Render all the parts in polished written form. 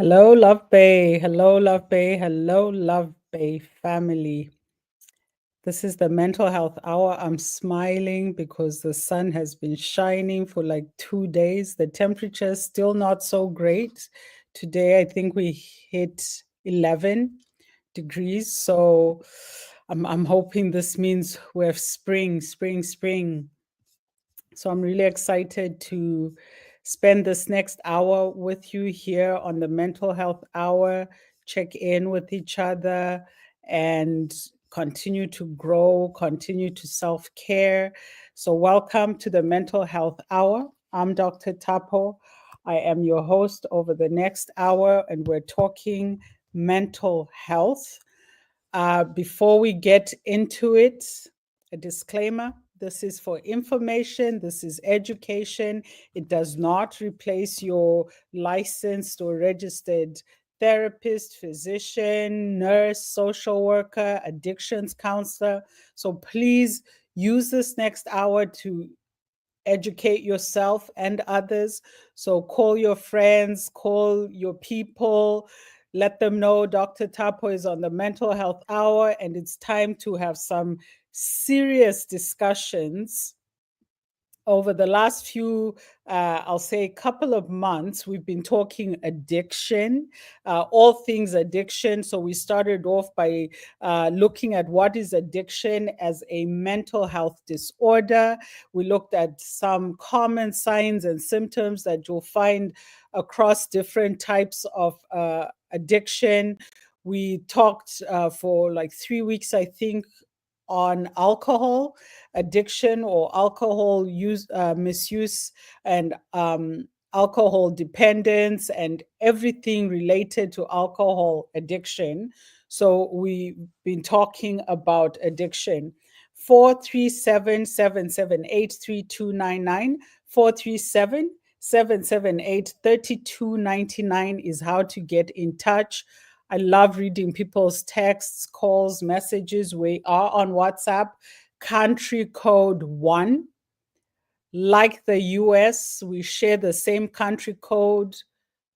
Hello, Love Bay. Hello, Love Bay. Hello, Love Bay family. This is the Mental Health Hour. I'm smiling because the sun has been shining for like 2 days. The temperature is still not so great. Today, I think we hit 11 degrees. So I'm hoping this means we have spring, spring, spring. So I'm really excited to spend this next hour with you here on the Mental Health Hour, check in with each other, and continue to grow, continue to self care. So, welcome to the Mental Health Hour. I'm Dr. Tapo. I am your host over the next hour, and we're talking mental health. Before we get into it, a disclaimer. This is for information. This is education. It does not replace your licensed or registered therapist, physician, nurse, social worker, addictions counselor. So please use this next hour to educate yourself and others. So call your friends, call your people, let them know Dr. Tapo is on the Mental Health Hour and it's time to have some serious discussions. Over the last few, I'll say, couple of months, we've been talking addiction, all things addiction. So we started off by looking at what is addiction as a mental health disorder. We looked at some common signs and symptoms that you'll find across different types of addiction. We talked for like 3 weeks, I think, on alcohol addiction or alcohol use misuse and alcohol dependence and everything related to alcohol addiction. So we've been talking about addiction. 437-778-3299, 437-778-3299 is how to get in touch. I love reading people's texts, calls, messages. We are on WhatsApp, country code 1. Like the US, we share the same country code,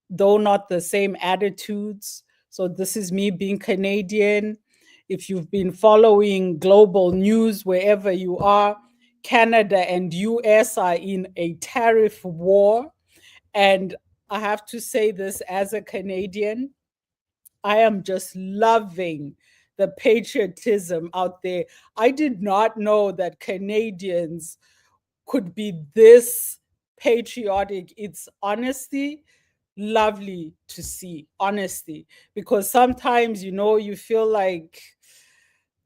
though not the same attitudes. So this is me being Canadian. If you've been following global news wherever you are, Canada and US are in a tariff war. And I have to say this as a Canadian, I am just loving the patriotism out there. I did not know that Canadians could be this patriotic. It's honestly lovely to see, honesty, because sometimes, you feel like,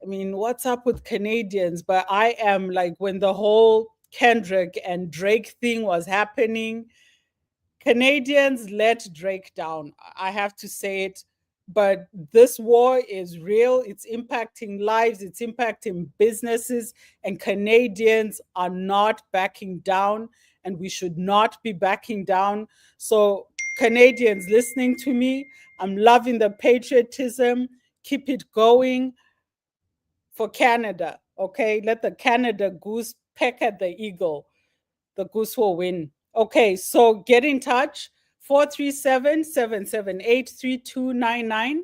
I mean, what's up with Canadians? But I am like, when the whole Kendrick and Drake thing was happening, Canadians let Drake down. I have to say it. But this war is real. It's impacting lives, it's impacting businesses, and Canadians are not backing down, and we should not be backing down. So, Canadians listening to me, I'm loving the patriotism. Keep it going for Canada. Okay, let the Canada goose peck at the eagle. The goose will win. Okay, so get in touch. 437-778-3299,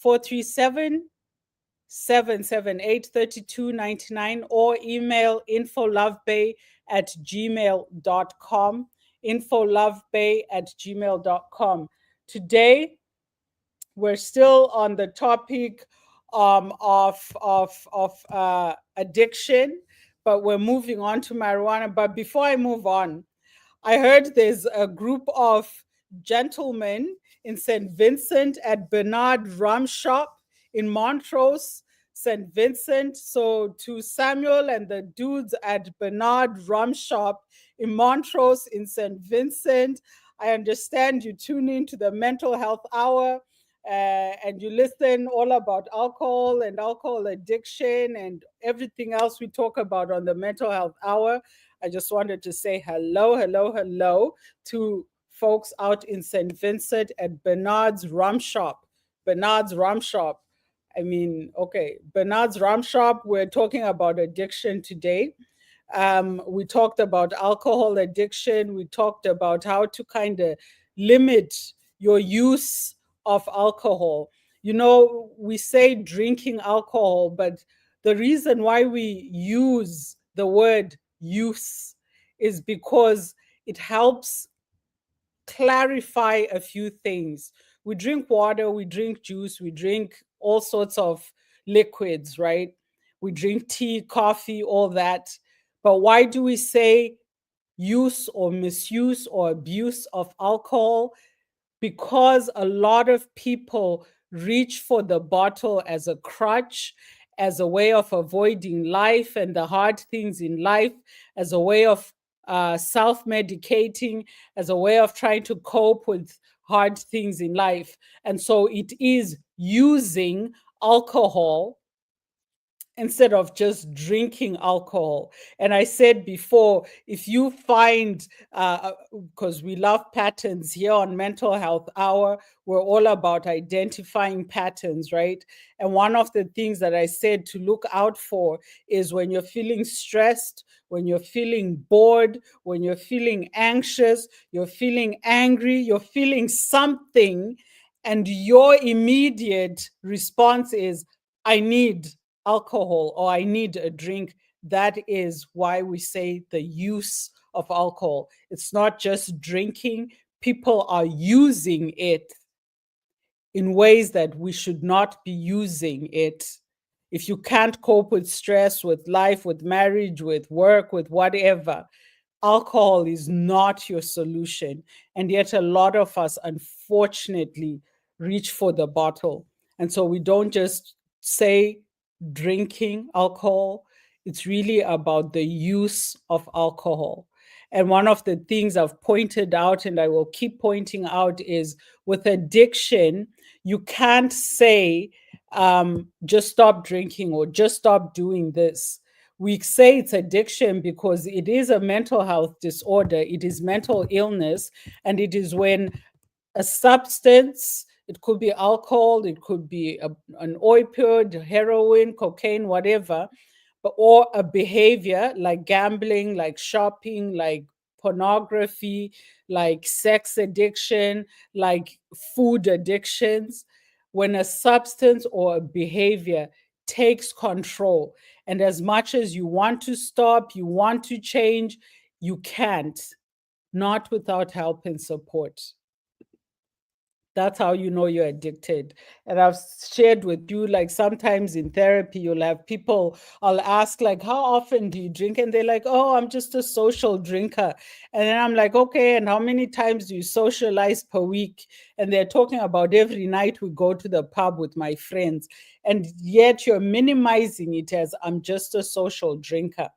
437-778-3299, or email infolovebay@gmail.com, infolovebay@gmail.com. Today, we're still on the topic of addiction, but we're moving on to marijuana. But before I move on, I heard there's a group of gentlemen in St. Vincent at Bernard Rum Shop in Montrose, St. Vincent. So to Samuel and the dudes at Bernard Rum Shop in Montrose in St. Vincent, I understand you tune into the Mental Health Hour. And you listen all about alcohol and alcohol addiction and everything else we talk about on the Mental Health Hour. I just wanted to say hello, hello, hello to folks out in St. Vincent at Bernard's Rum Shop. Bernard's Rum Shop. I mean, okay, Bernard's Rum Shop, we're talking about addiction today. We talked about alcohol addiction. We talked about how to kind of limit your use of alcohol. You know, we say drinking alcohol, but the reason why we use the word use is because it helps clarify a few things. We drink water, we drink juice, we drink all sorts of liquids, right? We drink tea, coffee, all that. But why do we say use or misuse or abuse of alcohol? Because a lot of people reach for the bottle as a crutch, as a way of avoiding life and the hard things in life, as a way of self medicating, as a way of trying to cope with hard things in life. And so it is using alcohol instead of just drinking alcohol. And I said before, if you find, because we love patterns here on Mental Health Hour, we're all about identifying patterns, right? And one of the things that I said to look out for is when you're feeling stressed, when you're feeling bored, when you're feeling anxious, you're feeling angry, you're feeling something, and your immediate response is, I need alcohol or I need a drink. That is why we say the use of alcohol. It's not just drinking, people are using it in ways that we should not be using it. If you can't cope with stress, with life, with marriage, with work, with whatever, alcohol is not your solution. And yet, a lot of us, unfortunately, reach for the bottle. And so we don't just say drinking alcohol, it's really about the use of alcohol. And one of the things I've pointed out, and I will keep pointing out, is with addiction, you can't say, just stop drinking or just stop doing this. We say it's addiction because it is a mental health disorder, it is mental illness, and it is when a substance, it could be alcohol, it could be an opioid, heroin, cocaine, whatever, but or a behavior like gambling, like shopping, like pornography, like sex addiction, like food addictions, when a substance or a behavior takes control. And as much as you want to stop, you want to change, you can't, not without help and support. That's how you know you're addicted. And I've shared with you, like sometimes in therapy, you'll have people, I'll ask, like, how often do you drink? And they're like, oh, I'm just a social drinker. And then I'm like, okay, and how many times do you socialize per week? And they're talking about every night we go to the pub with my friends. And yet you're minimizing it as I'm just a social drinker.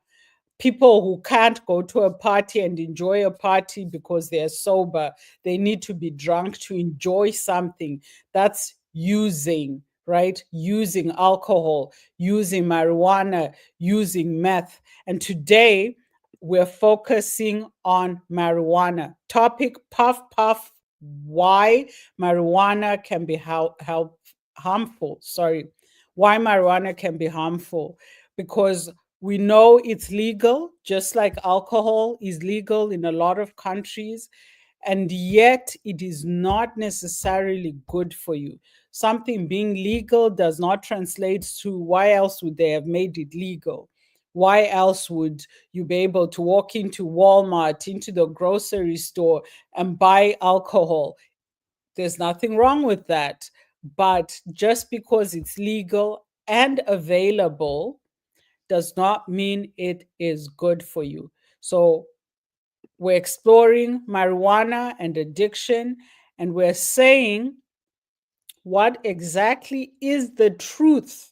People who can't go to a party and enjoy a party because they're sober, they need to be drunk to enjoy something. That's using, right? Using alcohol, using marijuana, using meth. And today we're focusing on marijuana. Topic: puff puff, why marijuana can be harmful. Sorry, why marijuana can be harmful. Because we know it's legal, just like alcohol is legal in a lot of countries, and yet it is not necessarily good for you. Something being legal does not translate to why else would they have made it legal? Why else would you be able to walk into Walmart, into the grocery store, and buy alcohol? There's nothing wrong with that. But just because it's legal and available does not mean it is good for you. So we're exploring marijuana and addiction, and we're saying what exactly is the truth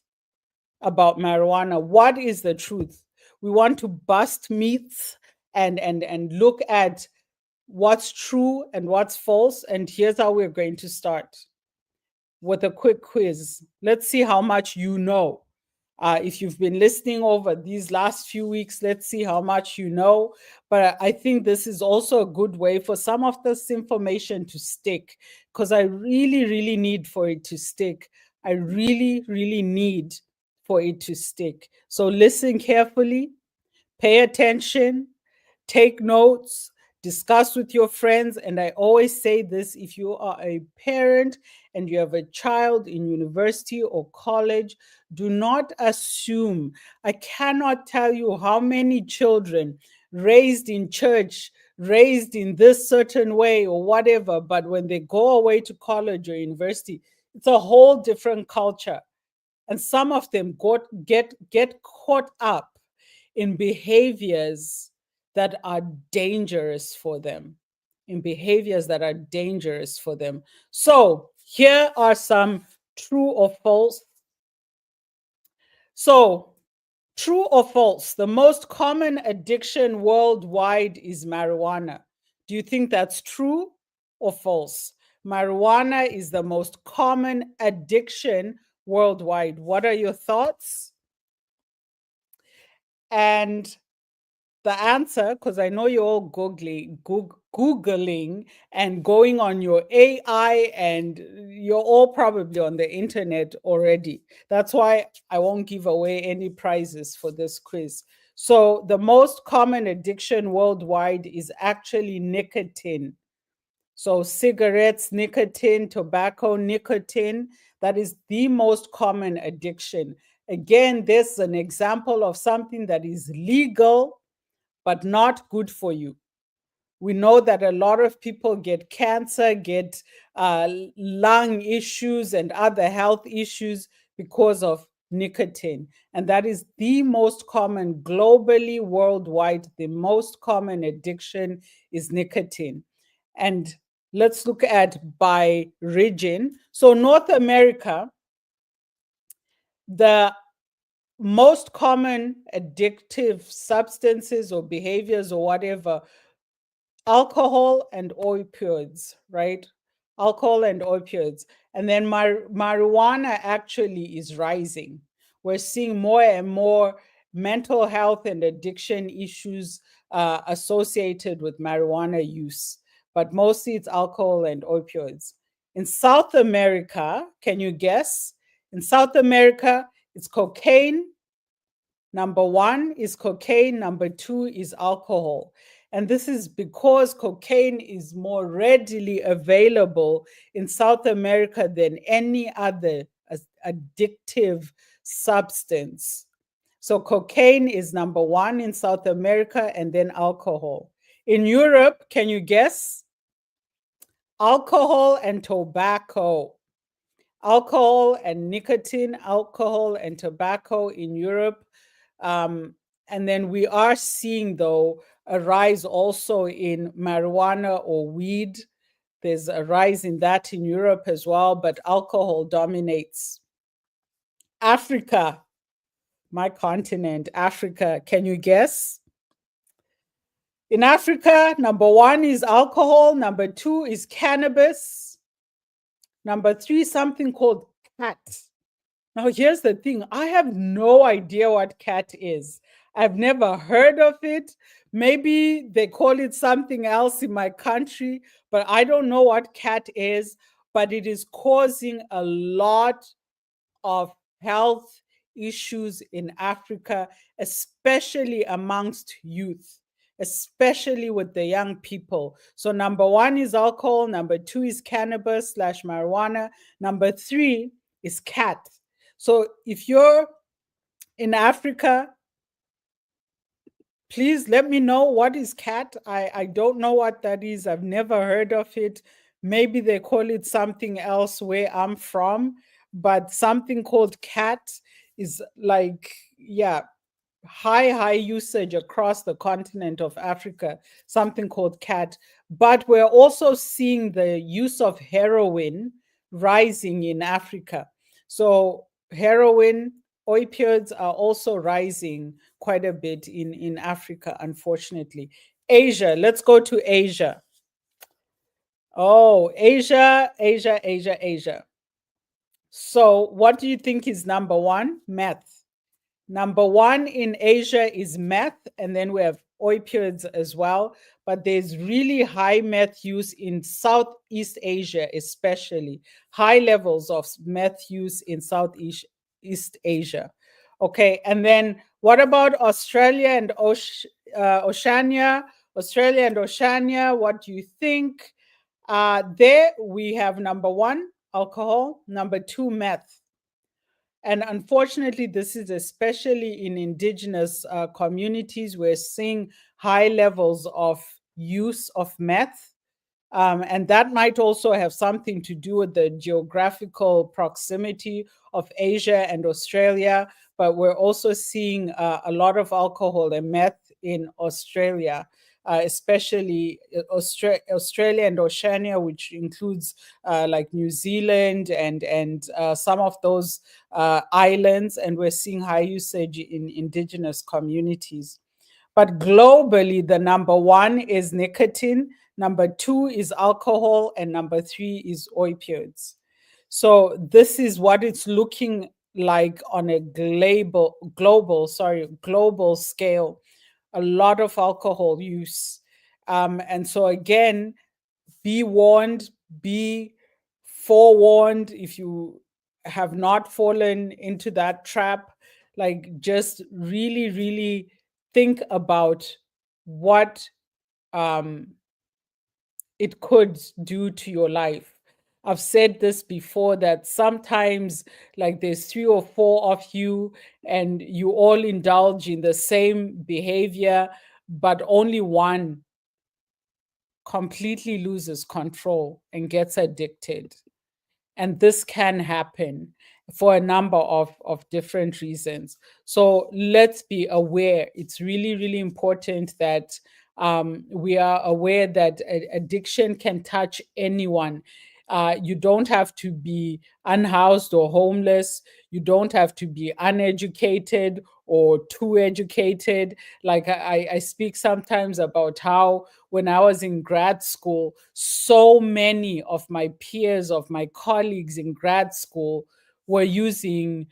about marijuana. What is the truth? We want to bust myths and look at what's true and what's false. And here's how we're going to start with a quick quiz. Let's see how much you know. If you've been listening over these last few weeks, let's see how much you know. But I think this is also a good way for some of this information to stick, because I really, really need for it to stick. I really, really need for it to stick. So listen carefully, pay attention, take notes, discuss with your friends. And I always say this: if you are a parent and you have a child in university or college, do not assume. I cannot tell you how many children raised in church, raised in this certain way or whatever, but when they go away to college or university, it's a whole different culture. And some of them get caught up in behaviors that are dangerous for them, in behaviors that are dangerous for them. So here are some true or false. So, true or false, the most common addiction worldwide is marijuana. Do you think that's true or false? Marijuana is the most common addiction worldwide. What are your thoughts? And the answer, because I know you're all Googling and going on your AI, and you're all probably on the internet already. That's why I won't give away any prizes for this quiz. So, the most common addiction worldwide is actually nicotine. So, cigarettes, nicotine, tobacco, nicotine, that is the most common addiction. Again, this is an example of something that is legal but not good for you. We know that a lot of people get cancer, get lung issues, and other health issues because of nicotine. And that is the most common globally, worldwide. The most common addiction is nicotine. And let's look at by region. So, North America, the most common addictive substances or behaviors or whatever: alcohol and opioids, right? Alcohol and opioids. And then marijuana actually is rising. We're seeing more and more mental health and addiction issues associated with marijuana use, but mostly it's alcohol and opioids. In South America, can you guess? In South America, it's cocaine. Number one is cocaine, number two is alcohol. And this is because cocaine is more readily available in South America than any other addictive substance. So, cocaine is number one in South America, and then alcohol. In Europe, can you guess? Alcohol and tobacco. Alcohol and nicotine, alcohol and tobacco in Europe. And then we are seeing, though, a rise also in marijuana or weed. There's a rise in that in Europe as well, but alcohol dominates. Africa, my continent, Africa, can you guess? In Africa, number one is alcohol, number two is cannabis, number three, something called cat. Now, here's the thing: I have no idea what cat is. I've never heard of it. Maybe they call it something else in my country, but I don't know what cat is. But it is causing a lot of health issues in Africa, especially amongst youth, especially with the young people. So, number one is alcohol, number two is cannabis slash marijuana, number three is cat. So, if you're in Africa, please let me know what is cat. I don't know what that is. I've never heard of it. Maybe they call it something else where I'm from, but something called cat is like, yeah, high usage across the continent of Africa, something called cat. But we're also seeing the use of heroin rising in Africa. So heroin, opioids are also rising quite a bit in Africa, unfortunately. Asia, let's go to Asia. Oh, Asia. So what do you think is number one? Meth. Number one in Asia is meth, and then we have opioids as well. But there's really high meth use in Southeast Asia, especially high levels of meth use in Southeast Asia. Okay, and then what about Australia and Oceania? Australia and Oceania, what do you think? There we have number one, alcohol, number two, meth. And unfortunately, this is especially in indigenous communities. We're seeing high levels of use of meth. And that might also have something to do with the geographical proximity of Asia and Australia. But we're also seeing a lot of alcohol and meth in Australia, especially Australia and Oceania, which includes like New Zealand and some of those islands. And we're seeing high usage in indigenous communities. But globally, the number one is nicotine, number two is alcohol, and number three is opioids. So this is what it's looking like on a global scale. A lot of alcohol use, and so again, be warned, be forewarned if you have not fallen into that trap. Like, just really, really think about what um, it could do to your life. I've said this before that sometimes, like, there's three or four of you, and you all indulge in the same behavior, but only one completely loses control and gets addicted. And this can happen for a number of different reasons. So let's be aware. It's really, really important that we are aware that addiction can touch anyone. You don't have to be unhoused or homeless. You don't have to be uneducated or too educated. Like, I speak sometimes about how when I was in grad school, so many of my peers, of my colleagues in grad school, were using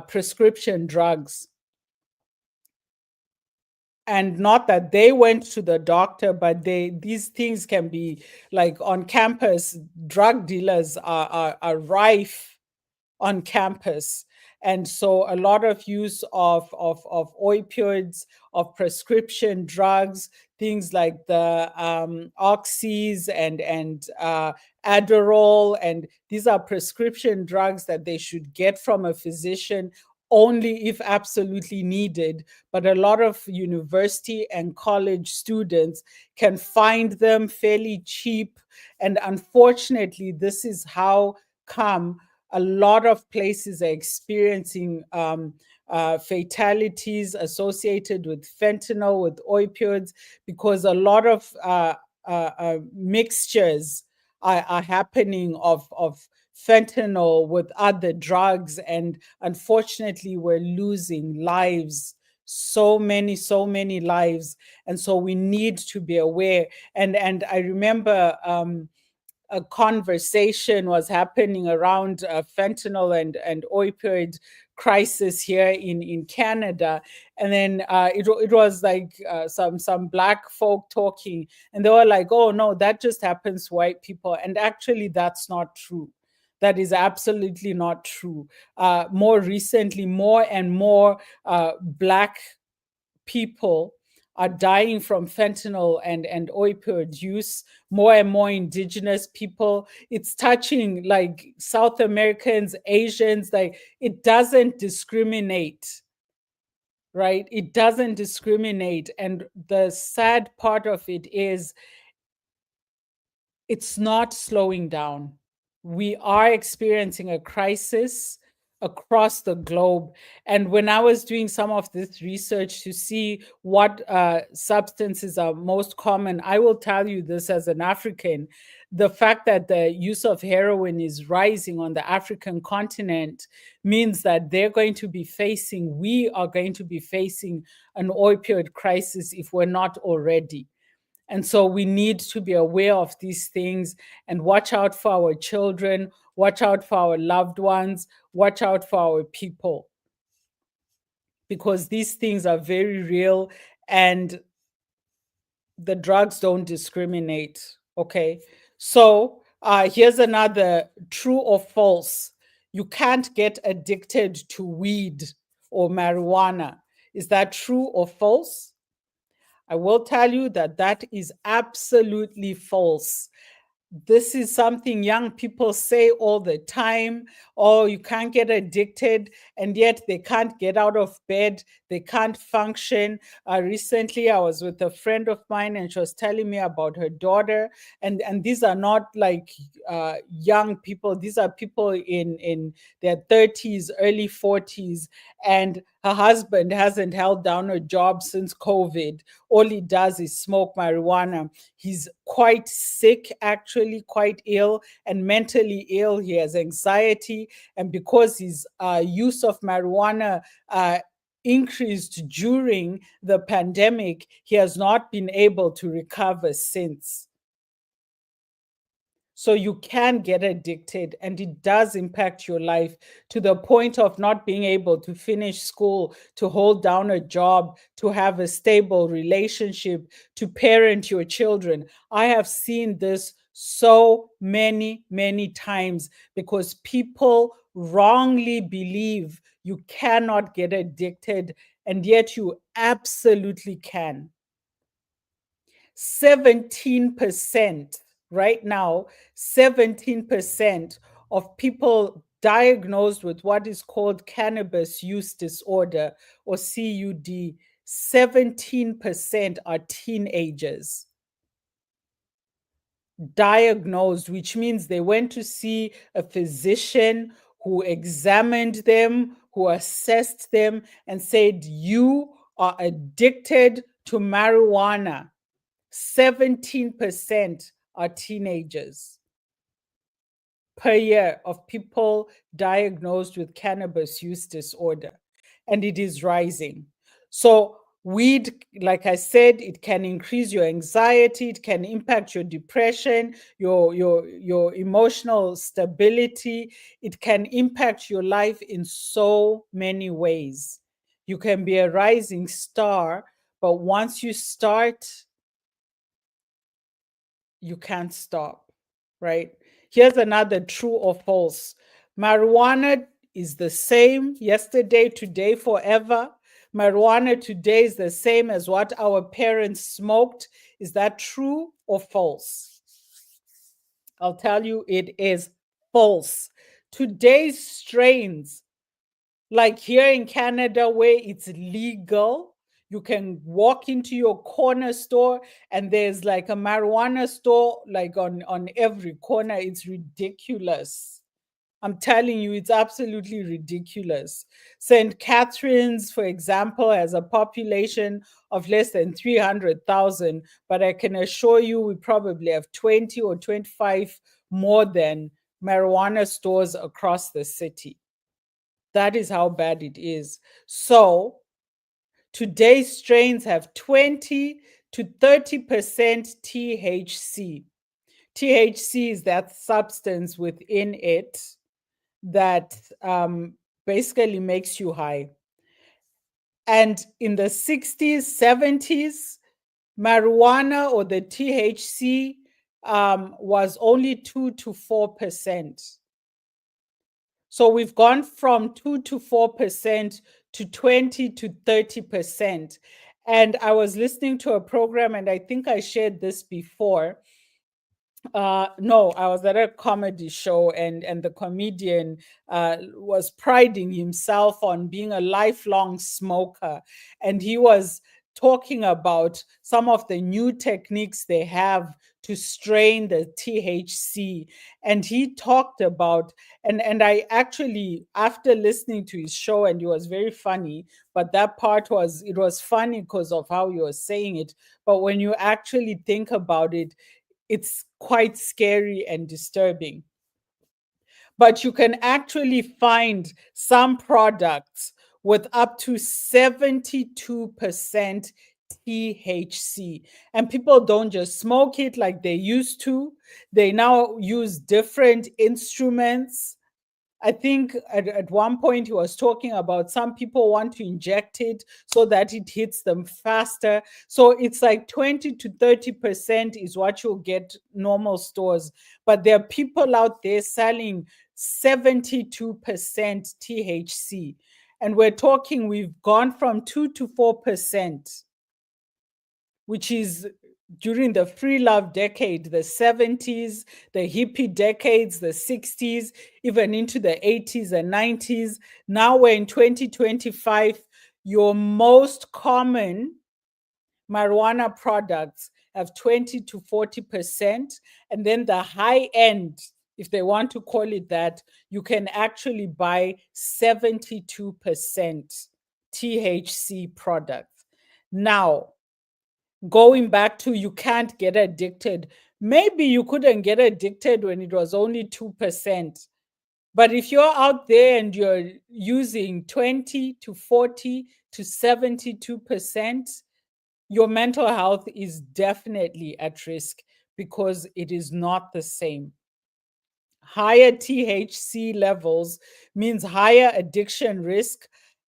prescription drugs. And not that they went to the doctor, but these things can be like on campus. Drug dealers are rife on campus. And so a lot of use of opioids, of prescription drugs, things like the oxys and Adderall, and these are prescription drugs that they should get from a physician only if absolutely needed. But a lot of university and college students can find them fairly cheap. And unfortunately, this is how come a lot of places are experiencing fatalities associated with fentanyl, with opioids, because a lot of mixtures are happening of fentanyl with other drugs. And unfortunately, we're losing lives, so many lives. And so we need to be aware. And I remember a conversation was happening around fentanyl and opioid crisis here in Canada. And then it was like some black folk talking, and they were like, oh no, that just happens to white people. And actually, that's not true. That is absolutely not true. More recently, more and more black people are dying from fentanyl and opioid use, more and more indigenous people. It's touching like South Americans, Asians. Like, it doesn't discriminate, right? It doesn't discriminate. And the sad part of it is it's not slowing down. We are experiencing a crisis across the globe. And when I was doing some of this research to see what substances are most common, I will tell you this as an African: the fact that the use of heroin is rising on the African continent means that we are going to be facing an opioid crisis if we're not already. And so we need to be aware of these things and watch out for our children, watch out for our loved ones, watch out for our people, because these things are very real, and the drugs don't discriminate. Okay. So here's another: true or false. You can't get addicted to weed or marijuana. Is that true or false? I will tell you that that is absolutely false. This is something young people say all the time. Oh, you can't get addicted, and yet they can't get out of bed. They can't function. Recently, I was with a friend of mine, and she was telling me about her daughter. And these are not like young people. These are people in their 30s, early 40s, and her husband hasn't held down a job since COVID. All he does is smoke marijuana. He's quite sick, actually, quite ill and mentally ill. He has anxiety. And because his use of marijuana increased during the pandemic, he has not been able to recover since. So you can get addicted, and it does impact your life to the point of not being able to finish school, to hold down a job, to have a stable relationship, to parent your children. I have seen this so many times because people wrongly believe you cannot get addicted, and yet you absolutely can. 17% right now, 17% of people diagnosed with what is called cannabis use disorder or CUD, 17% are teenagers diagnosed, which means they went to see a physician who examined them, who assessed them, and said, "You are addicted to marijuana." 17% are teenagers per year of people diagnosed with cannabis use disorder, and it is rising. So, weed, like I said, it can increase your anxiety, it can impact your depression, your emotional stability, it can impact your life in so many ways. You can be a rising star, but once you start, you can't stop, right? Here's another true or false. Marijuana is the same yesterday, today, forever. Marijuana today is the same as what our parents smoked. Is that true or false? I'll tell you it is false. Today's strains, like here in Canada, where it's legal, you can walk into your corner store and there's like a marijuana store like on every corner. It's ridiculous. I'm telling you, it's absolutely ridiculous. St. Catharines, for example, has a population of less than 300,000, but I can assure you we probably have 20 or 25 more than marijuana stores across the city. That is how bad it is. So today's strains have 20 to 30% THC. THC is that substance within it that basically makes you high. And in the 60s, 70s, marijuana or the THC was only 2 to 4%. So we've gone from 2 to 4% to 20 to 30%. And I was listening to a program, and I think I shared this before. No, I was at a comedy show, and the comedian was priding himself on being a lifelong smoker, and he was talking about some of the new techniques they have to strain the THC. And he talked about, and I actually, after listening to his show, and it was very funny, but that part was, it was funny because of how he was saying it. But when you actually think about it, it's quite scary and disturbing. But you can actually find some products with up to 72% THC. And people don't just smoke it like they used to, they now use different instruments. I think at one point he was talking about some people want to inject it so that it hits them faster. So it's like 20 to 30% is what you'll get normal stores. But there are people out there selling 72% THC. And we're talking, we've gone from 2 to 4%. which is during the free love decade, the 70s, the hippie decades, the 60s, even into the 80s and 90s. Now we're in 2025. Your most common marijuana products have 20 to 40%. And then the high end, if they want to call it that, you can actually buy 72% THC products. Now, going back to you can't get addicted. Maybe you couldn't get addicted when it was only 2%. But if you're out there and you're using 20 to 40 to 72%, your mental health is definitely at risk because it is not the same. Higher THC levels means higher addiction risk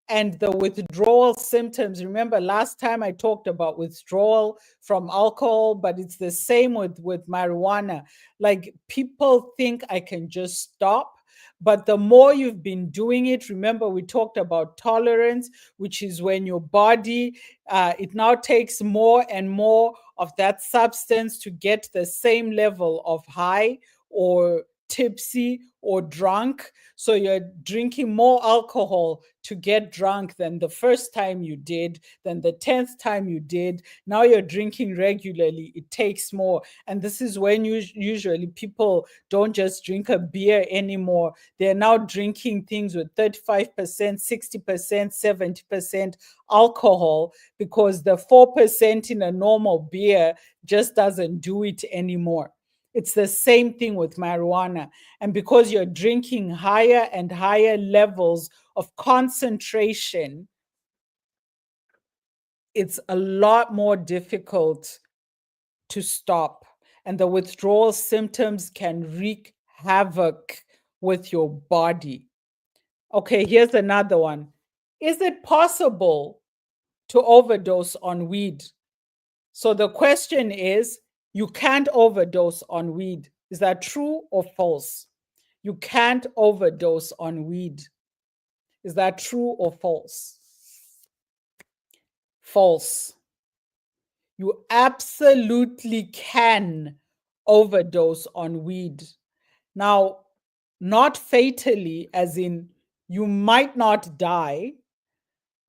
and the withdrawal symptoms. Remember, last time I talked about withdrawal from alcohol, but it's the same with marijuana. Like people think I can just stop. But the more you've been doing it, remember we talked about tolerance, which is when your body, it now takes more and more of that substance to get the same level of high or tipsy or drunk. So you're drinking more alcohol to get drunk than the first time you did, than the 10th time you did. Now you're drinking regularly. It takes more. And this is when usually people don't just drink a beer anymore. They're now drinking things with 35%, 60%, 70% alcohol because the 4% in a normal beer just doesn't do it anymore. It's the same thing with marijuana. And because you're drinking higher and higher levels of concentration, it's a lot more difficult to stop. And the withdrawal symptoms can wreak havoc with your body. Okay, here's another one. Is it possible to overdose on weed? So the question is, you can't overdose on weed. Is that true or false? You can't overdose on weed. Is that true or false? False. You absolutely can overdose on weed. Now, not fatally, as in you might not die,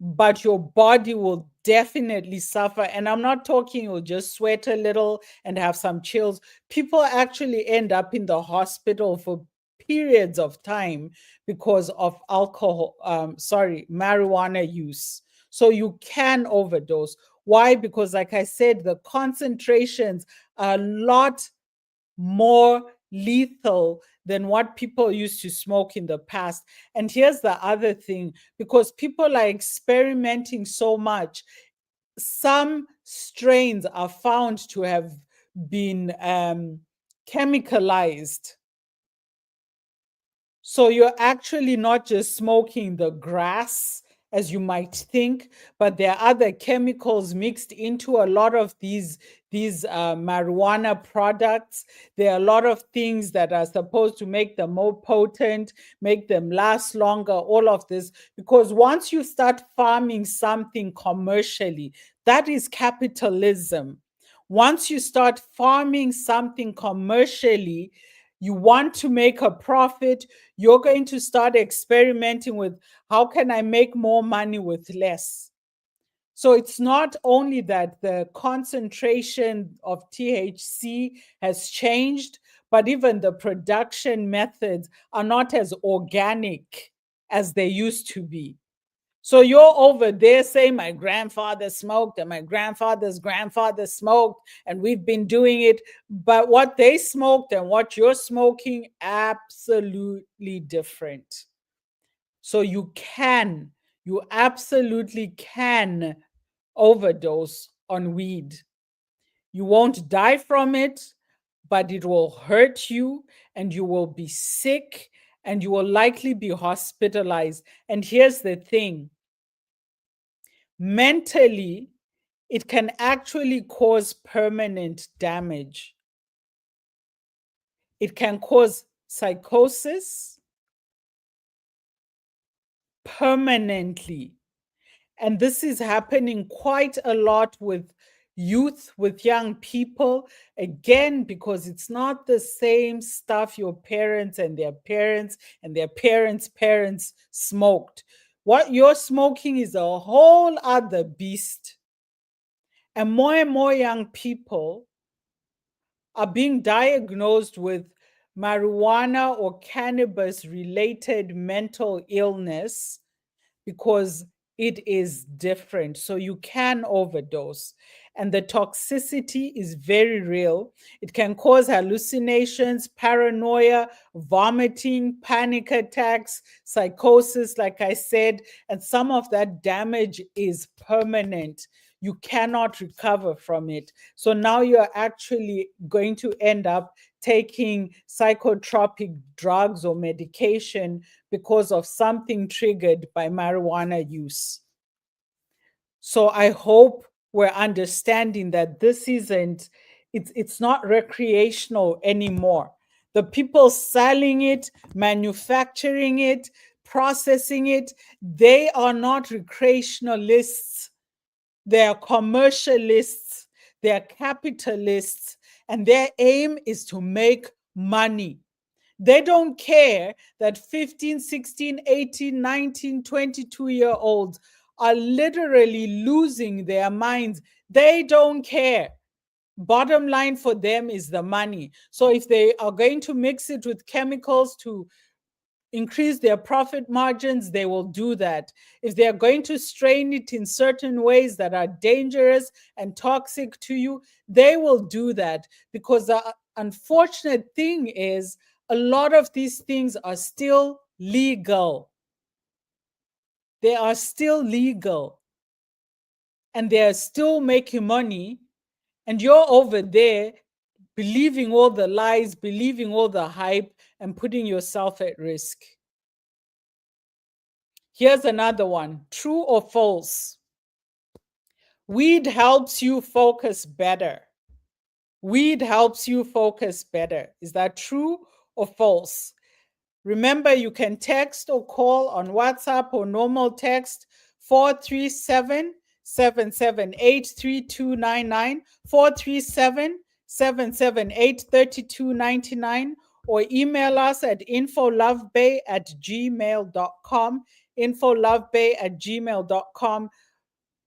but your body will definitely suffer. And I'm not talking you'll just sweat a little and have some chills. People actually end up in the hospital for periods of time because of marijuana use. So you can overdose. Why? Because, like I said, the concentrations are a lot more lethal than what people used to smoke in the past. And here's the other thing, because people are experimenting so much, some strains are found to have been chemicalized. So you're actually not just smoking the grass as you might think, but there are other chemicals mixed into a lot of these marijuana products. There are a lot of things that are supposed to make them more potent, make them last longer, all of this. Because once you start farming something commercially, that is capitalism. Once you start farming something commercially, you want to make a profit, you're going to start experimenting with how can I make more money with less. So it's not only that the concentration of THC has changed, but even the production methods are not as organic as they used to be. So you're over there saying, my grandfather smoked and my grandfather's grandfather smoked, and we've been doing it. But what they smoked and what you're smoking, absolutely different. So you absolutely can overdose on weed. You won't die from it, but it will hurt you and you will be sick and you will likely be hospitalized. And here's the thing, mentally, it can actually cause permanent damage. It can cause psychosis permanently. And this is happening quite a lot with youth, with young people, again, because it's not the same stuff your parents and their parents and their parents' parents smoked. What you're smoking is a whole other beast. And more young people are being diagnosed with marijuana or cannabis related mental illness because it is different. So you can overdose. And the toxicity is very real. It can cause hallucinations, paranoia, vomiting, panic attacks, psychosis, like I said, and some of that damage is permanent. You cannot recover from it. So now you're actually going to end up taking psychotropic drugs or medication because of something triggered by marijuana use. So I hope we're understanding that this isn't, it's not recreational anymore. The people selling it, manufacturing it, processing it, they are not recreationalists. They are commercialists, they are capitalists, and their aim is to make money. They don't care that 15, 16, 18, 19, 22-year olds are literally losing their minds. They don't care. Bottom line for them is the money. So if they are going to mix it with chemicals to increase their profit margins, they will do that. If they are going to strain it in certain ways that are dangerous and toxic to you, they will do that. Because the unfortunate thing is, a lot of these things are still legal. They are still legal. And they are still making money. And you're over there believing all the lies, believing all the hype, and putting yourself at risk. Here's another one. True or false? Weed helps you focus better. Weed helps you focus better. Is that true or false? Remember, you can text or call on WhatsApp or normal text 437 778 3299, 437 778 3299, or email us at infolovebay@gmail.com, infolovebay@gmail.com.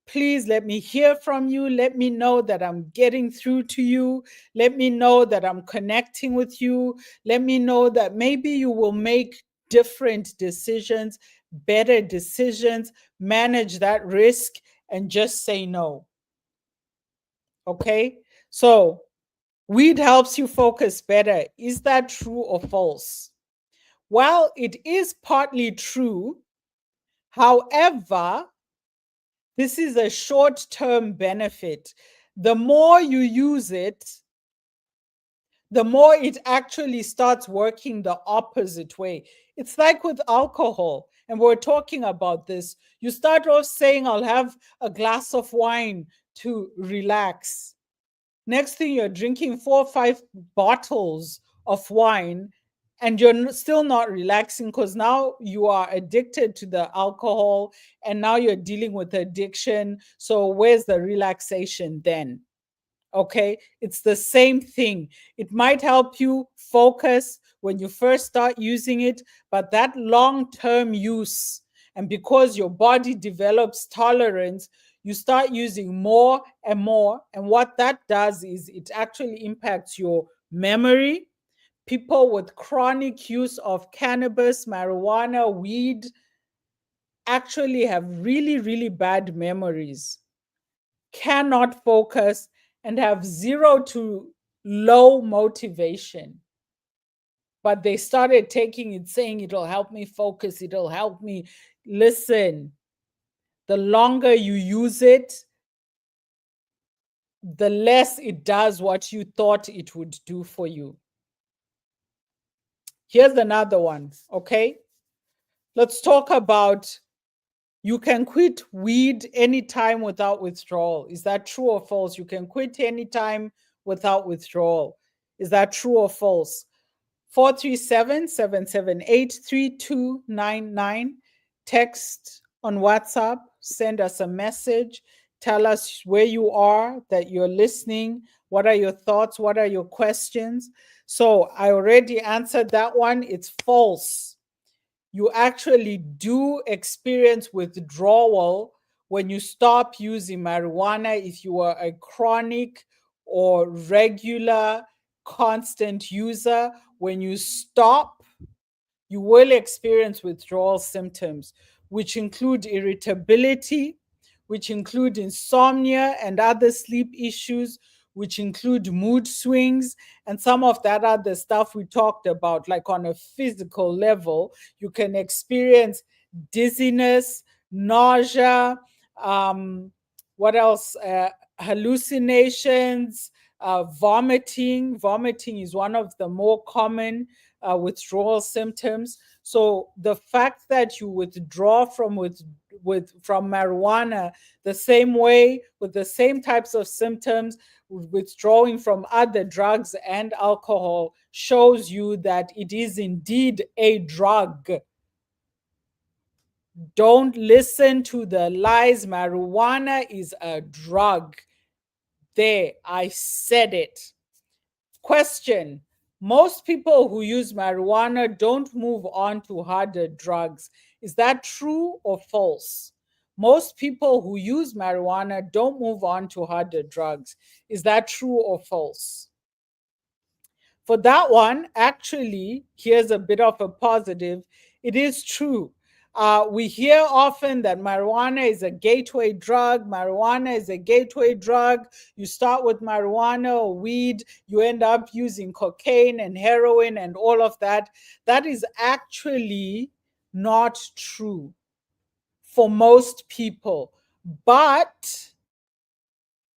Please let me hear from you. Let me know that I'm getting through to you. Let me know that I'm connecting with you. Let me know that maybe you will make different decisions, better decisions, manage that risk, and just say no. Okay? So, weed helps you focus better. Is that true or false? Well, it is partly true. However, this is a short-term benefit. The more you use it, the more it actually starts working the opposite way. It's like with alcohol, and we're talking about this. You start off saying, I'll have a glass of wine to relax. Next thing, you're drinking 4 or 5 bottles of wine, and you're still not relaxing because now you are addicted to the alcohol, and now you're dealing with addiction. So where's the relaxation then? Okay, it's the same thing. It might help you focus when you first start using it, but that long-term use, and because your body develops tolerance, you start using more and more. And what that does is it actually impacts your memory. People with chronic use of cannabis, marijuana, weed actually have really, really bad memories, cannot focus, and have zero to low motivation. But they started taking it, saying it'll help me focus, it'll help me. Listen, the longer you use it, the less it does what you thought it would do for you. Here's another one, okay? Let's talk about, you can quit weed anytime without withdrawal. Is that true or false? You can quit anytime without withdrawal. Is that true or false? 437 778 3299. Text on WhatsApp, send us a message. tell us where you are, that you're listening. What are your thoughts? What are your questions? So I already answered that one. It's false. You actually do experience withdrawal when you stop using marijuana if you are a chronic or regular constant user. When you stop, you will experience withdrawal symptoms, which include irritability, which include insomnia and other sleep issues, which include mood swings, and some of that other stuff we talked about. Like on a physical level, you can experience dizziness, nausea, um, what else? Hallucinations, vomiting. Vomiting is one of the more common withdrawal symptoms. So the fact that you withdraw from marijuana the same way with the same types of symptoms withdrawing from other drugs and alcohol shows you that it is indeed a drug. Don't listen to the lies. Marijuana is a drug. There, I said it. Question: most people who use marijuana don't move on to harder drugs. Is that true or false? Most people who use marijuana don't move on to harder drugs. Is that true or false? For that one, actually, here's a bit of a positive. It is true. We hear often that marijuana is a gateway drug. Marijuana is a gateway drug. You start with marijuana or weed, you end up using cocaine and heroin and all of that. That is actually not true for most people. But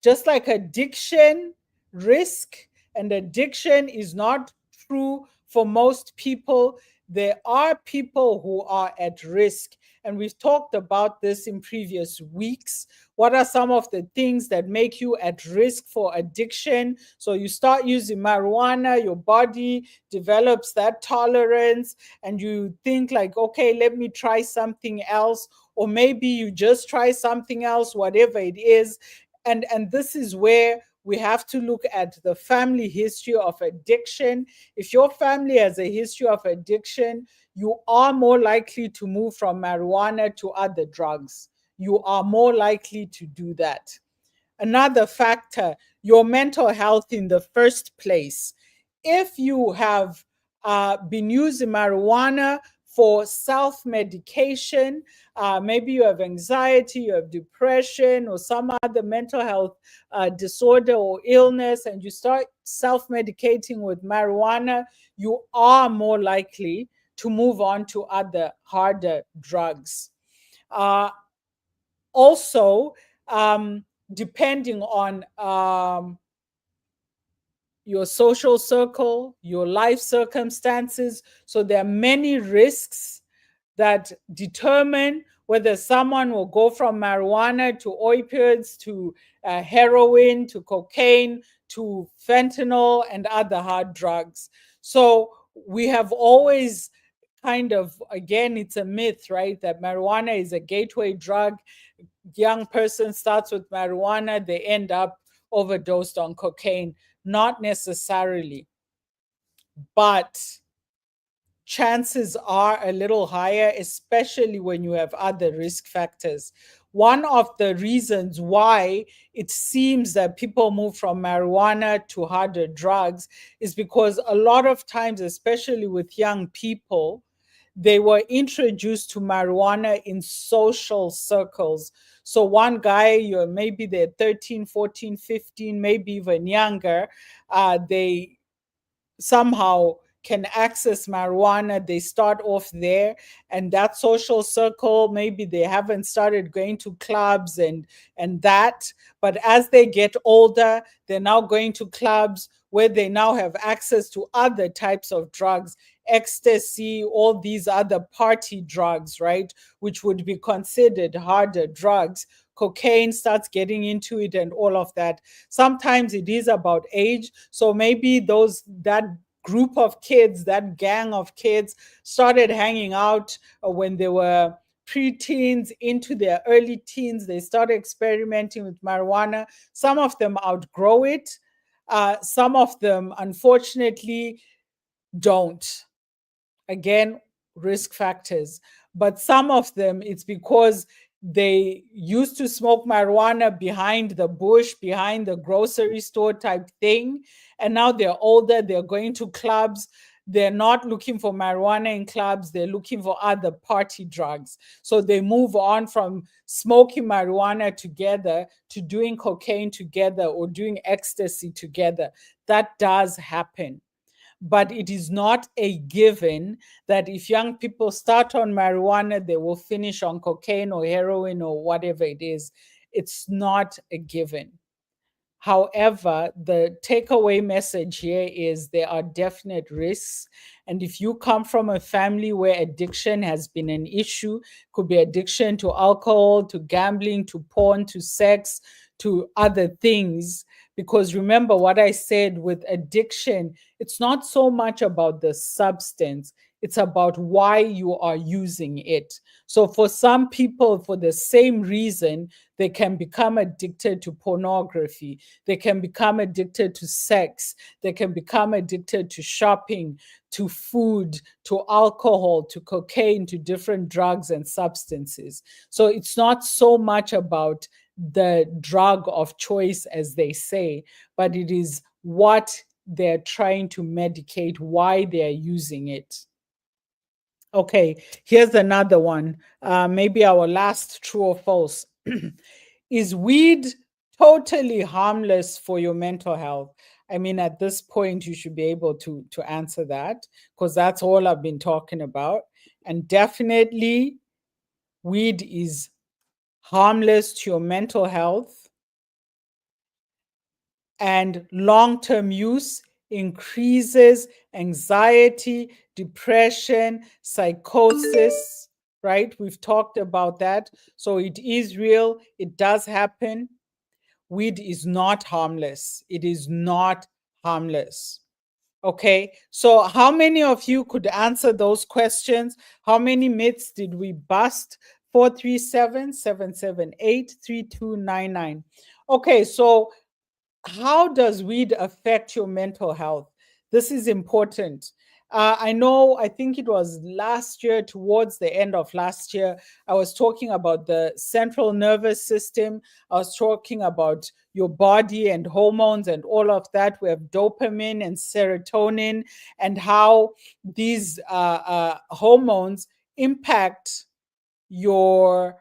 just like addiction, risk and addiction is not true for most people. There are people who are at risk. And we've talked about this in previous weeks. What are some of the things that make you at risk for addiction? So you start using marijuana, your body develops that tolerance, and you think, like, okay, let me try something else. Or maybe you just try something else, whatever it is, and this is where we have to look at the family history of addiction. If your family has a history of addiction, you are more likely to move from marijuana to other drugs. You are more likely to do that. Another factor, your mental health in the first place. If you have been using marijuana for self medication, maybe you have anxiety, you have depression, or some other mental health disorder or illness, and you start self medicating with marijuana, you are more likely to move on to other harder drugs. Uh, Also, depending on your social circle, your life circumstances. So there are many risks that determine whether someone will go from marijuana to opioids to heroin to cocaine to fentanyl and other hard drugs. So we have always kind of, again, it's a myth, right? That marijuana is a gateway drug. Young person starts with marijuana, they end up overdosed on cocaine. Not necessarily, but chances are a little higher, especially when you have other risk factors. One of the reasons why it seems that people move from marijuana to harder drugs is because a lot of times, especially with young people, they were introduced to marijuana in social circles. So one guy, you're maybe they're 13, 14, 15, maybe even younger, they somehow can access marijuana. They start off there, and that social circle, maybe they haven't started going to clubs and that, but as they get older, they're now going to clubs where they now have access to other types of drugs, ecstasy, all these other party drugs, right, which would be considered harder drugs. Cocaine starts getting into it and all of that. Sometimes it is about age. So maybe that group of kids, that gang of kids started hanging out when they were preteens into their early teens, they start experimenting with marijuana. Some of them outgrow it. Some of them, unfortunately, don't. Again, risk factors. But some of them, it's because they used to smoke marijuana behind the bush, behind the grocery store type thing. And now they're older, they're going to clubs. They're not looking for marijuana in clubs, they're looking for other party drugs. So they move on from smoking marijuana together to doing cocaine together or doing ecstasy together. That does happen, but it is not a given that if young people start on marijuana, they will finish on cocaine or heroin or whatever it is. It's not a given. However, the takeaway message here is there are definite risks. And if you come from a family where addiction has been an issue, could be addiction to alcohol, to gambling, to porn, to sex, to other things. Because remember what I said with addiction, it's not so much about the substance, it's about why you are using it. So for some people, for the same reason, they can become addicted to pornography, they can become addicted to sex, they can become addicted to shopping, to food, to alcohol, to cocaine, to different drugs and substances. So it's not so much about the drug of choice, as they say, but it is what they're trying to medicate, why they're using it. Okay, here's another one. Maybe our last true or false. Is weed totally harmless for your mental health? I mean, at this point, you should be able to answer that because that's all I've been talking about. And definitely, weed is harmless to your mental health, and long term use increases anxiety, depression, psychosis, right? We've talked about that. So it is real, it does happen. Weed is not harmless. It is not harmless. Okay, so how many of you could answer those questions? How many myths did we bust? 437-778-3299. Okay, so how does weed affect your mental health? This is important. I know, I think it was last year, towards the end of last year, I was talking about the central nervous system. I was talking about your body and hormones and all of that. We have dopamine and serotonin, and how these hormones impact your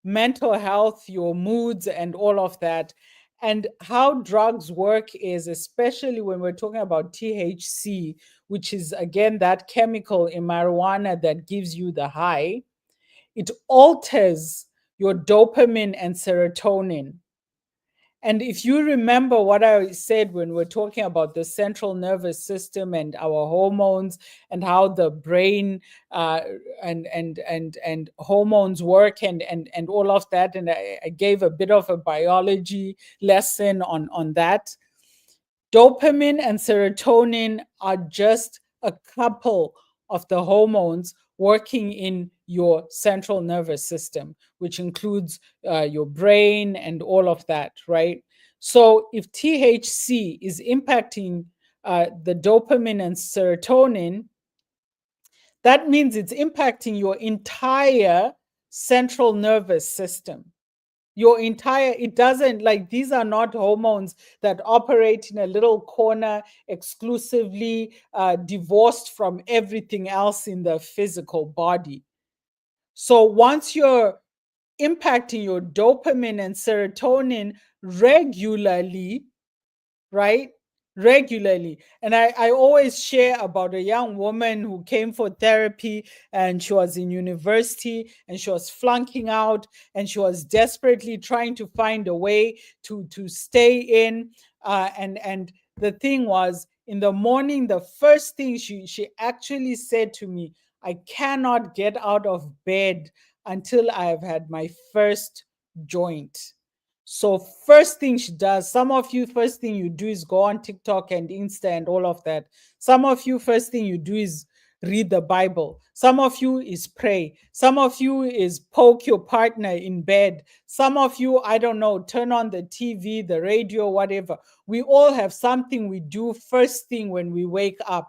mental health, your moods, and all of that. And how drugs work is, especially when we're talking about THC, which is again that chemical in marijuana that gives you the high, it alters your dopamine and serotonin. And if you remember what I said when we're talking about the central nervous system and our hormones and how the brain and hormones work and all of that, and I gave a bit of a biology lesson on that. Dopamine and serotonin are just a couple of the hormones working in your central nervous system, which includes your brain and all of that, right? So if THC is impacting the dopamine and serotonin, that means it's impacting your entire central nervous system. Your entire, it doesn't, like, these are not hormones that operate in a little corner exclusively, divorced from everything else in the physical body. So once you're impacting your dopamine and serotonin regularly, right? Regularly. And I always share about a young woman who came for therapy, and she was in university and she was flunking out and she was desperately trying to find a way to stay in. And the thing was, in the morning, the first thing she actually said to me, I cannot get out of bed until I have had my first joint. So first thing she does, some of you, first thing you do is go on TikTok and Insta and all of that. Some of you, first thing you do is read the Bible. Some of you is pray. Some of you is poke your partner in bed. Some of you, I don't know, turn on the TV, the radio, whatever. We all have something we do first thing when we wake up.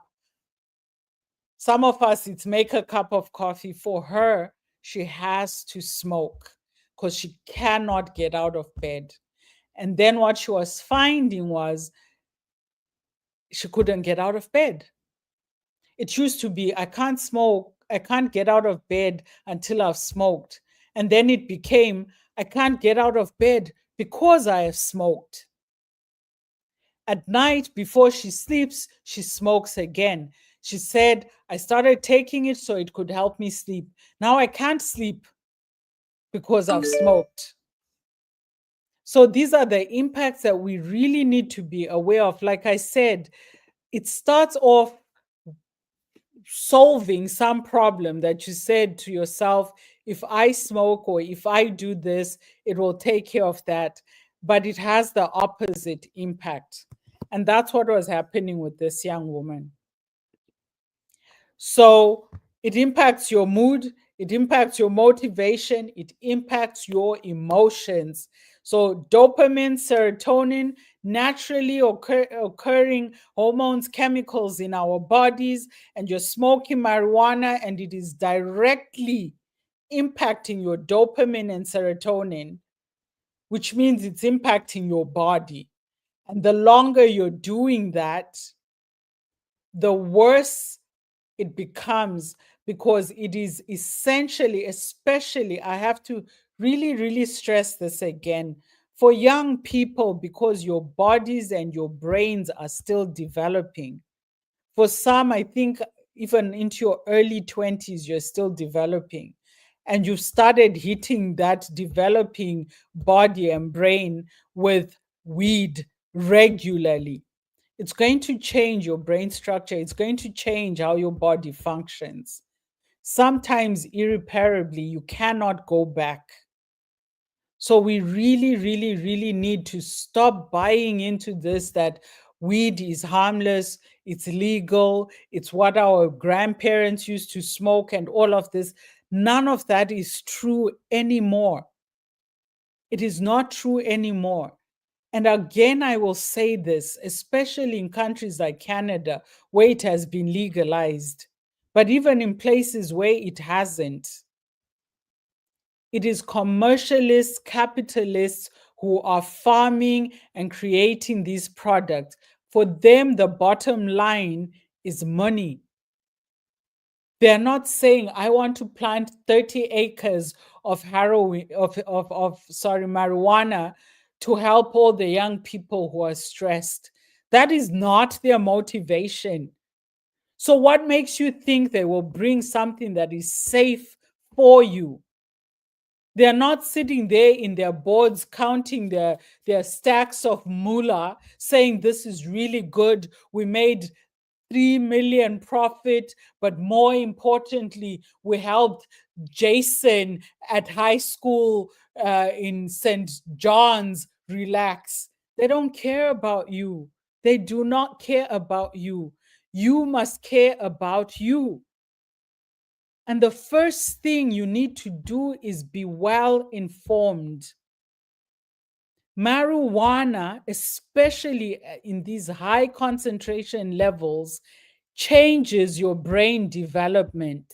Some of us, it's make a cup of coffee. For her, she has to smoke because she cannot get out of bed. And then what she was finding was she couldn't get out of bed. It used to be, I can't smoke, I can't get out of bed until I've smoked. And then it became, I can't get out of bed because I have smoked. At night, before she sleeps, she smokes again. She said, I started taking it so it could help me sleep. Now I can't sleep because I've smoked. So these are the impacts that we really need to be aware of. Like I said, it starts off solving some problem that you said to yourself, if I smoke or if I do this, it will take care of that. But it has the opposite impact. And that's what was happening with this young woman. So it impacts your mood, it impacts your motivation, it impacts your emotions. So dopamine, serotonin, naturally occurring hormones, chemicals in our bodies, and you're smoking marijuana, and it is directly impacting your dopamine and serotonin, which means it's impacting your body. And the longer you're doing that, the worse it becomes, because it is essentially, especially, I have to really, really stress this again, for young people, because your bodies and your brains are still developing. For some, I think even into your early 20s, you're still developing. And you've started hitting that developing body and brain with weed regularly. It's going to change your brain structure. It's going to change how your body functions. Sometimes irreparably, you cannot go back. So we really, really, really need to stop buying into this that weed is harmless, it's legal, it's what our grandparents used to smoke, and all of this. None of that is true anymore. It is not true anymore. And again, I will say this, especially in countries like Canada, where it has been legalized, but even in places where it hasn't, it is commercialists, capitalists who are farming and creating these products. For them, the bottom line is money. They're not saying, I want to plant 30 acres of marijuana to help all the young people who are stressed. That is not their motivation. So what makes you think they will bring something that is safe for you? They're not sitting there in their boards counting their stacks of moolah, saying this is really good. We made 3 million profit, but more importantly, we helped Jason at high school in St. John's relax. They don't care about you. They do not care about you. You must care about you. And the first thing you need to do is be well informed. Marijuana, especially in these high concentration levels, changes your brain development,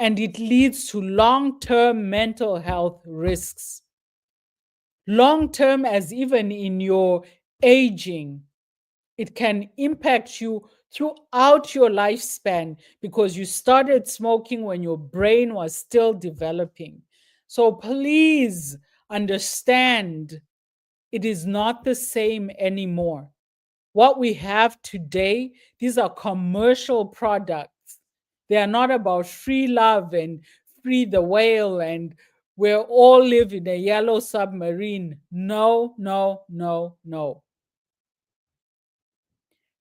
and it leads to long-term mental health risks. Long-term, as even in your aging, it can impact you throughout your lifespan because you started smoking when your brain was still developing. So please understand, it is not the same anymore. What we have today, these are commercial products. They are not about free love and free the whale and we all live in a yellow submarine. No, no, no, no.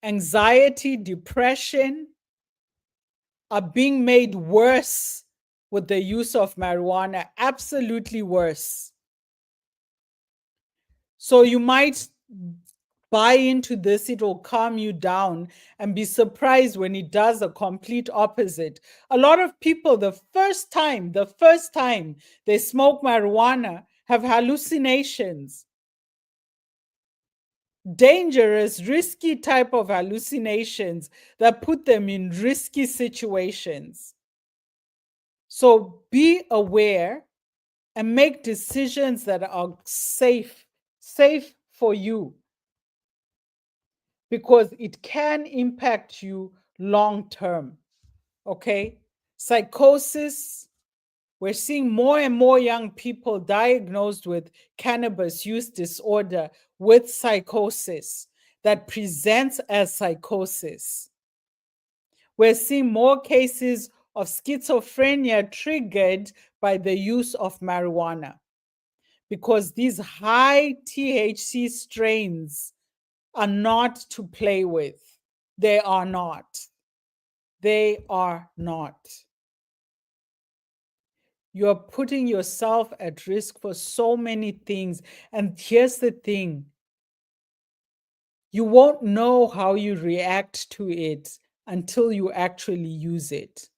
Anxiety, depression are being made worse with the use of marijuana, absolutely worse. So you might buy into this, it will calm you down, and be surprised when it does a complete opposite. A lot of people, the first time they smoke marijuana, have hallucinations. Dangerous, risky type of hallucinations that put them in risky situations. So be aware and make decisions that are safe for you, because it can impact you long term. Okay? Psychosis. We're seeing more and more young people diagnosed with cannabis use disorder with psychosis that presents as psychosis. We're seeing more cases of schizophrenia triggered by the use of marijuana, because these high THC strains are not to play with. They are not. They are not. You're putting yourself at risk for so many things. And here's the thing, you won't know how you react to it until you actually use it.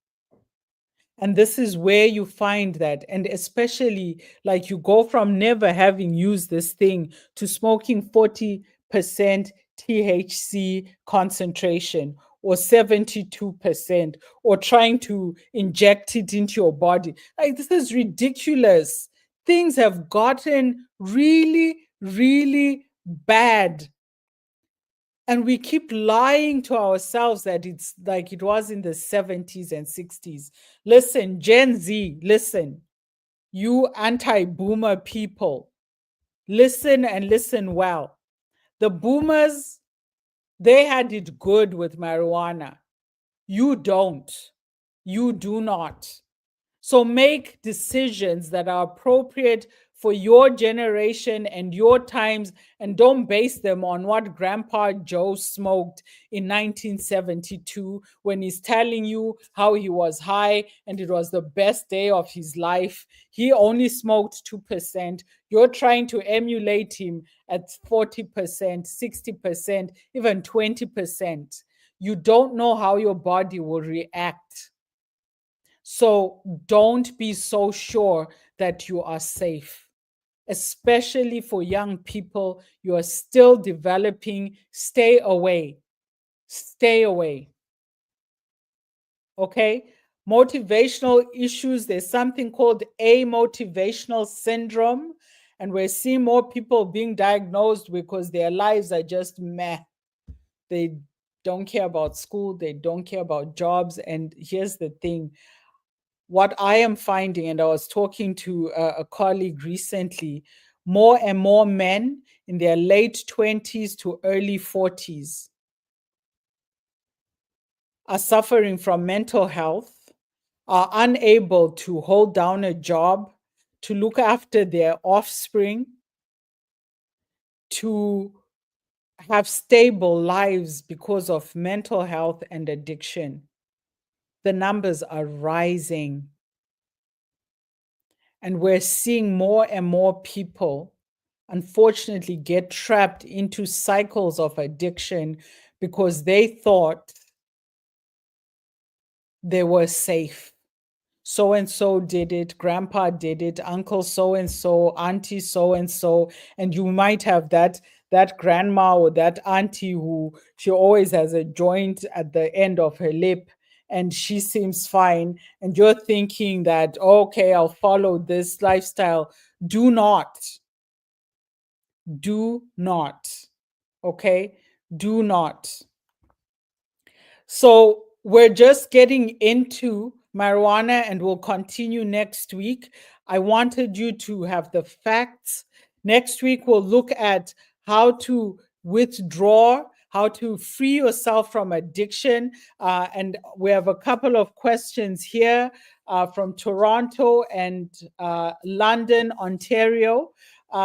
And this is where you find that. And especially, like, you go from never having used this thing to smoking 40% THC concentration, or 72%, or trying to inject it into your body. Like, this is ridiculous. Things have gotten really, really bad, and we keep lying to ourselves that it's like it was in the 70s and 60s. Listen, Gen Z, listen, you anti-boomer people, listen, and listen well. The boomers, they had it good with marijuana. You don't. You do not. So make decisions that are appropriate for your generation and your times, and don't base them on what Grandpa Joe smoked in 1972 when he's telling you how he was high and it was the best day of his life. He only smoked 2%. You're trying to emulate him at 40%, 60%, even 20%. You don't know how your body will react. So don't be so sure that you are safe, especially for young people. You are still developing. Stay away. Stay away. Okay? Motivational issues. There's something called amotivational syndrome. And we're seeing more people being diagnosed because their lives are just meh. They don't care about school. They don't care about jobs. And here's the thing, what I am finding, and I was talking to a colleague recently, more and more men in their late 20s to early 40s are suffering from mental health, are unable to hold down a job, to look after their offspring, to have stable lives because of mental health and addiction. The numbers are rising. And we're seeing more and more people, unfortunately, get trapped into cycles of addiction because they thought they were safe. So and so did it, grandpa did it, uncle so and so, auntie so and so, and you might have that grandma or that auntie who she always has a joint at the end of her lip and she seems fine, and you're thinking that, okay, I'll follow this lifestyle. Do not. Do not. Okay? Do not. So we're just getting into marijuana and we'll continue next week. I wanted you to have the facts. Next week, we'll look at how to withdraw, how to free yourself from addiction. And we have a couple of questions here from Toronto and London, Ontario.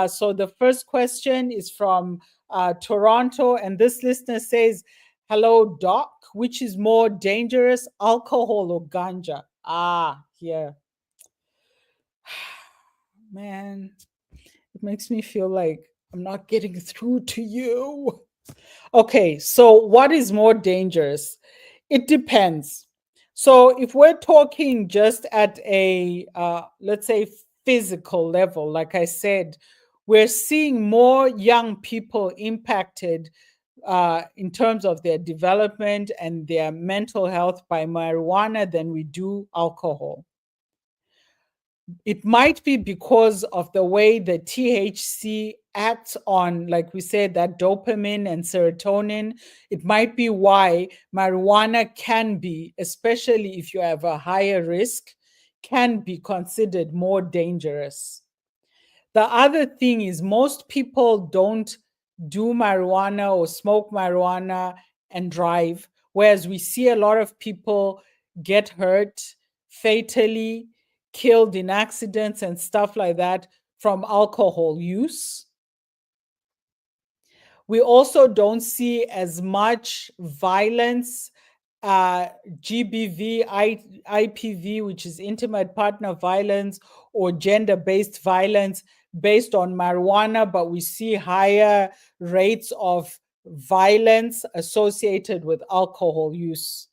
So the first question is from Toronto, and this listener says, "Hello, doc. Which is more dangerous, alcohol or ganja?" Ah, yeah. Man, it makes me feel like I'm not getting through to you. Okay, so what is more dangerous? It depends. So if we're talking just at a, let's say, physical level, like I said, we're seeing more young people impacted in terms of their development and their mental health by marijuana than we do alcohol. It might be because of the way the THC acts on, like we said, that dopamine and serotonin. It might be why marijuana can be, especially if you have a higher risk, can be considered more dangerous. The other thing is, most people don't do marijuana or smoke marijuana and drive, whereas we see a lot of people get hurt fatally, killed in accidents and stuff like that from alcohol use. We also don't see as much violence, uh, GBV, IPV, which is intimate partner violence, or gender based violence based on marijuana, but we see higher rates of violence associated with alcohol use.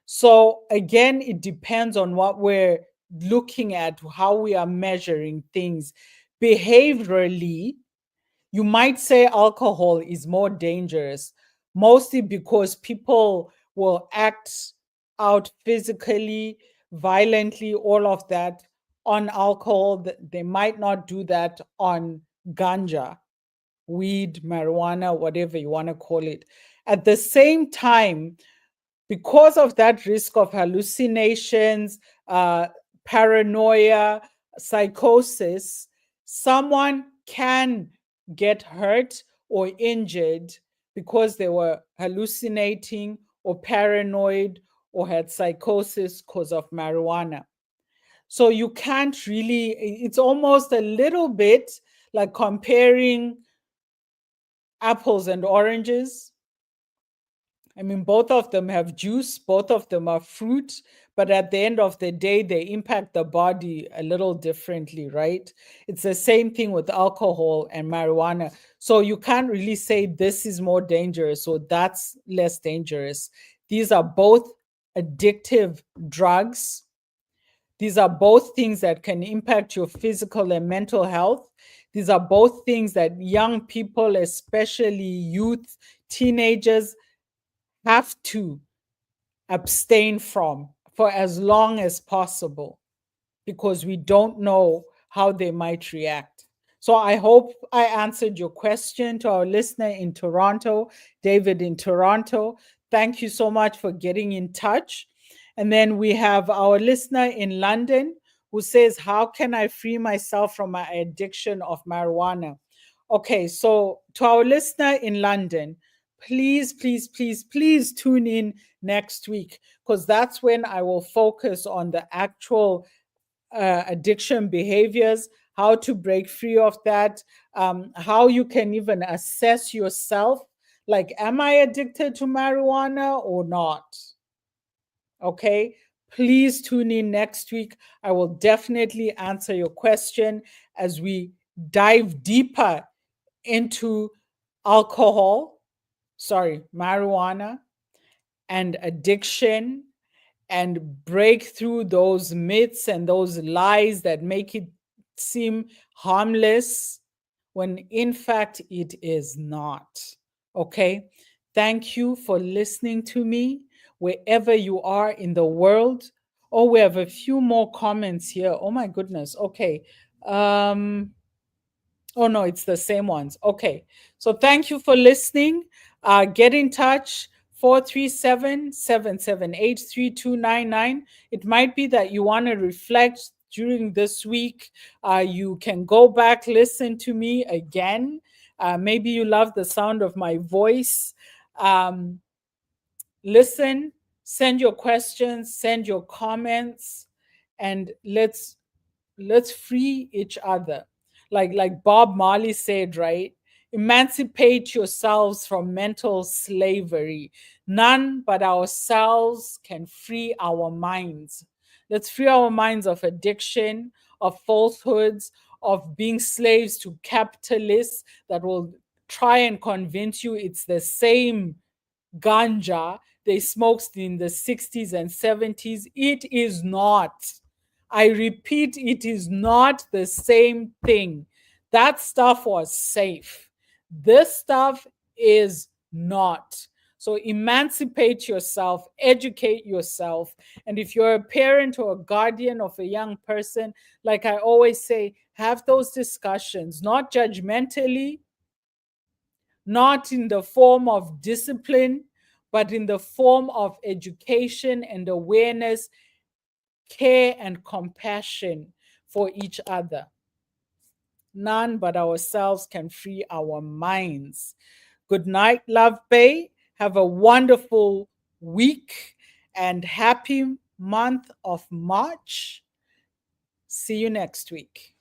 So, again, it depends on what we're looking at, how we are measuring things. Behaviorally, you might say alcohol is more dangerous, mostly because people will act out physically, violently, all of that on alcohol. They might not do that on ganja, weed, marijuana, whatever you want to call it. At the same time, because of that risk of hallucinations, paranoia, psychosis, someone can get hurt or injured because they were hallucinating or paranoid or had psychosis because of marijuana. So you can't really, it's almost a little bit like comparing apples and oranges. I mean, both of them have juice, both of them are fruit, but at the end of the day, they impact the body a little differently, right? It's the same thing with alcohol and marijuana. So you can't really say this is more dangerous or that's less dangerous. These are both addictive drugs. These are both things that can impact your physical and mental health. These are both things that young people, especially youth, teenagers, have to abstain from for as long as possible because we don't know how they might react. So I hope I answered your question. To our listener in Toronto, David in Toronto, thank you so much for getting in touch. And then we have our listener in London who says, how can I free myself from my addiction of marijuana? Okay, so to our listener in London, please, please, please, please tune in next week because that's when I will focus on the actual addiction behaviors, how to break free of that, how you can even assess yourself. Like, am I addicted to marijuana or not? Okay, please tune in next week. I will definitely answer your question as we dive deeper into alcohol, sorry, marijuana, and addiction, and break through those myths and those lies that make it seem harmless when in fact it is not. Okay? Thank you for listening to me wherever you are in the world. Oh, we have a few more comments here. Oh my goodness. Okay. Um Oh, no, it's the same ones. Okay. So thank you for listening. Get in touch 437-778-3299. It might be that you want to reflect during this week. You can go back, listen to me again. Maybe you love the sound of my voice. Um, Listen, send your questions, send your comments, and let's free each other, like Bob Marley said, right? Emancipate yourselves from mental slavery. None but ourselves can free our minds. Let's free our minds of addiction, of falsehoods, of being slaves to capitalists that will try and convince you it's the same ganja they smoked in the 60s and 70s. It is not. I repeat, it is not the same thing. That stuff was safe. This stuff is not. So emancipate yourself, educate yourself. And if you're a parent or a guardian of a young person, like I always say, have those discussions, not judgmentally, not in the form of discipline, but in the form of education and awareness, care and compassion for each other. None but ourselves can free our minds. Good night, Love Bay. Have a wonderful week and happy month of March. See you next week.